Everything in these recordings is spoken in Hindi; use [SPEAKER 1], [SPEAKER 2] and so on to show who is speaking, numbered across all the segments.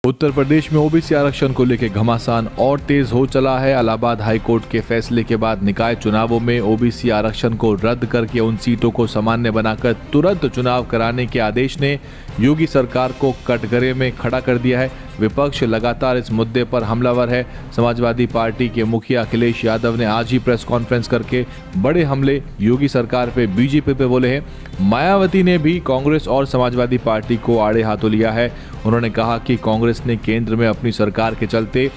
[SPEAKER 1] उत्तर प्रदेश में ओबीसी आरक्षण को लेकर घमासान और तेज हो चला है। इलाहाबाद हाईकोर्ट के फैसले के बाद निकाय चुनावों में ओबीसी आरक्षण को रद्द करके उन सीटों को सामान्य बनाकर तुरंत चुनाव कराने के आदेश ने योगी सरकार को कटघरे में खड़ा कर दिया है। विपक्ष लगातार इस मुद्दे पर हमलावर है। समाजवादी पार्टी के मुखिया अखिलेश यादव ने आज ही प्रेस कॉन्फ्रेंस करके बड़े हमले योगी सरकार पे, बीजेपी पे बोले हैं। मायावती ने भी कांग्रेस और समाजवादी पार्टी को आड़े हाथों लिया है। उन्होंने कहा कि कांग्रेस ने केंद्र में अपनी सरकार के चलते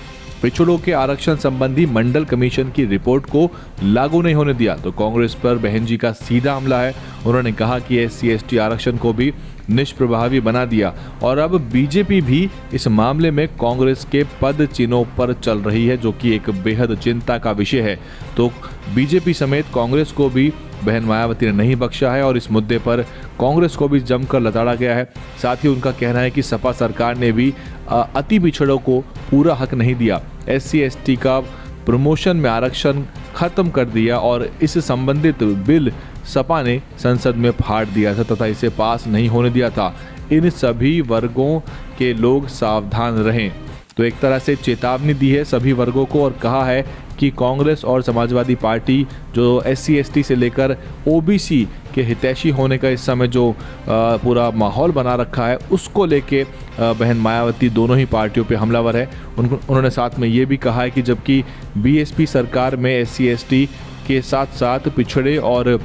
[SPEAKER 1] पिछड़ों के आरक्षण संबंधी मंडल कमीशन की रिपोर्ट को लागू नहीं होने दिया, तो कांग्रेस पर बहन जी का सीधा हमला है। उन्होंने कहा कि SC/ST आरक्षण को भी निष्प्रभावी बना दिया और अब बीजेपी भी इस मामले में कांग्रेस के पद चिन्हों पर चल रही है, जो कि एक बेहद चिंता का विषय है। तो बीजेपी समेत कांग्रेस को भी बहन मायावती ने नहीं बख्शा है और इस मुद्दे पर कांग्रेस को भी जमकर लताड़ा गया है। साथ ही उनका कहना है कि सपा सरकार ने भी अति पिछड़ों को पूरा हक नहीं दिया। SC/ST का प्रमोशन में आरक्षण खत्म कर दिया और इस संबंधित बिल सपा ने संसद में फाड़ दिया था तथा इसे पास नहीं होने दिया था। इन सभी वर्गों के लोग सावधान रहें। तो एक तरह से चेतावनी दी है सभी वर्गों को और कहा है कि कांग्रेस और समाजवादी पार्टी जो SC/ST से लेकर OBC के हितैषी होने का इस समय जो पूरा माहौल बना रखा है, उसको लेके बहन मायावती दोनों ही पार्टियों पे हमलावर है। उन्होंने साथ में ये भी कहा है कि जबकि BSP सरकार में SC/ST के साथ साथ पिछड़े और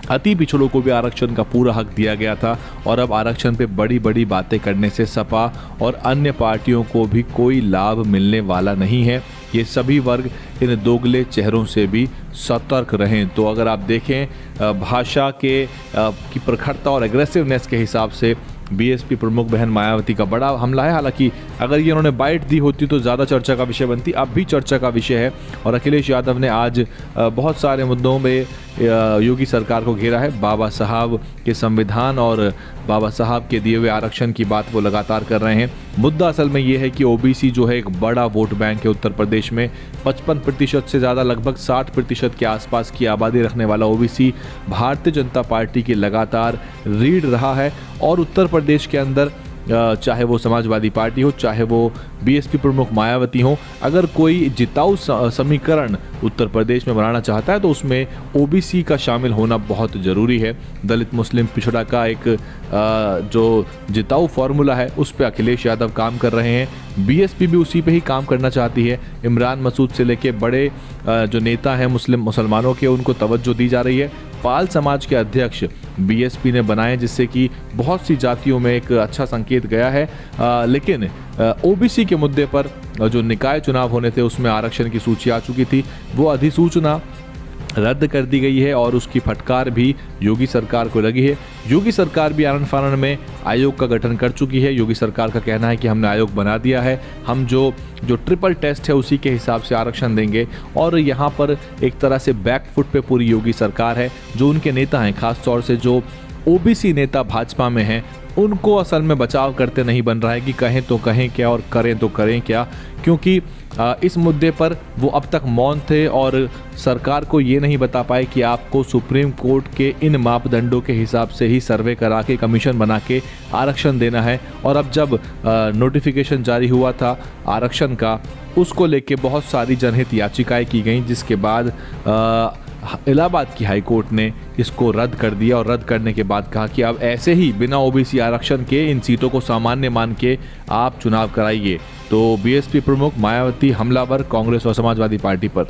[SPEAKER 1] अति पिछड़ों को भी आरक्षण का पूरा हक दिया गया था और अब आरक्षण पे बड़ी बड़ी बातें करने से सपा और अन्य पार्टियों को भी कोई लाभ मिलने वाला नहीं है। ये सभी वर्ग इन दोगले चेहरों से भी सतर्क रहें। तो अगर आप देखें भाषा की प्रखरता और एग्रेसिवनेस के हिसाब से BSP प्रमुख बहन मायावती का बड़ा हमला है। हालांकि अगर ये उन्होंने बाइट दी होती तो ज़्यादा चर्चा का विषय बनती, अब भी चर्चा का विषय है। और अखिलेश यादव ने आज बहुत सारे मुद्दों में योगी सरकार को घेरा है। बाबा साहब के संविधान और बाबा साहब के दिए हुए आरक्षण की बात वो लगातार कर रहे हैं। मुद्दा असल में ये है कि OBC जो है एक बड़ा वोट बैंक है उत्तर प्रदेश में। 55% से ज़्यादा, लगभग 60% के आसपास की आबादी रखने वाला OBC भारतीय जनता पार्टी की लगातार रीढ़ रहा है और उत्तर प्रदेश के अंदर चाहे वो समाजवादी पार्टी हो, चाहे वो BSP प्रमुख मायावती हो, अगर कोई जिताऊ समीकरण उत्तर प्रदेश में बनाना चाहता है तो उसमें OBC का शामिल होना बहुत ज़रूरी है। दलित मुस्लिम पिछड़ा का एक जो जिताऊ फॉर्मूला है उस पर अखिलेश यादव काम कर रहे हैं। BSP भी उसी पे ही काम करना चाहती है। इमरान मसूद से लेके बड़े जो नेता हैं मुसलमानों के, उनको तवज्जो दी जा रही है। पाल समाज के अध्यक्ष BSP ने बनाए, जिससे कि बहुत सी जातियों में एक अच्छा संकेत गया है। लेकिन OBC के मुद्दे पर जो निकाय चुनाव होने थे उसमें आरक्षण की सूची आ चुकी थी, वो अधिसूचना रद्द कर दी गई है और उसकी फटकार भी योगी सरकार को लगी है। योगी सरकार भी आनन फानन में आयोग का गठन कर चुकी है। योगी सरकार का कहना है कि हमने आयोग बना दिया है, हम जो ट्रिपल टेस्ट है उसी के हिसाब से आरक्षण देंगे। और यहाँ पर एक तरह से बैकफुट पे पूरी योगी सरकार है। जो उनके नेता हैं, खास तौर से जो OBC नेता भाजपा में हैं, उनको असल में बचाव करते नहीं बन रहा है कि कहें तो कहें क्या और करें तो करें क्या, क्योंकि इस मुद्दे पर वो अब तक मौन थे और सरकार को ये नहीं बता पाए कि आपको सुप्रीम कोर्ट के इन मापदंडों के हिसाब से ही सर्वे करा के कमीशन बना के आरक्षण देना है। और अब जब नोटिफिकेशन जारी हुआ था आरक्षण का, उसको लेके बहुत सारी जनहित याचिकाएं की गई, जिसके बाद इलाहाबाद की हाईकोर्ट ने इसको रद्द कर दिया और रद्द करने के बाद कहा कि अब ऐसे ही बिना OBC आरक्षण के इन सीटों को सामान्य मान के आप चुनाव कराइए। तो BSP प्रमुख मायावती हमलावर कांग्रेस और समाजवादी पार्टी पर।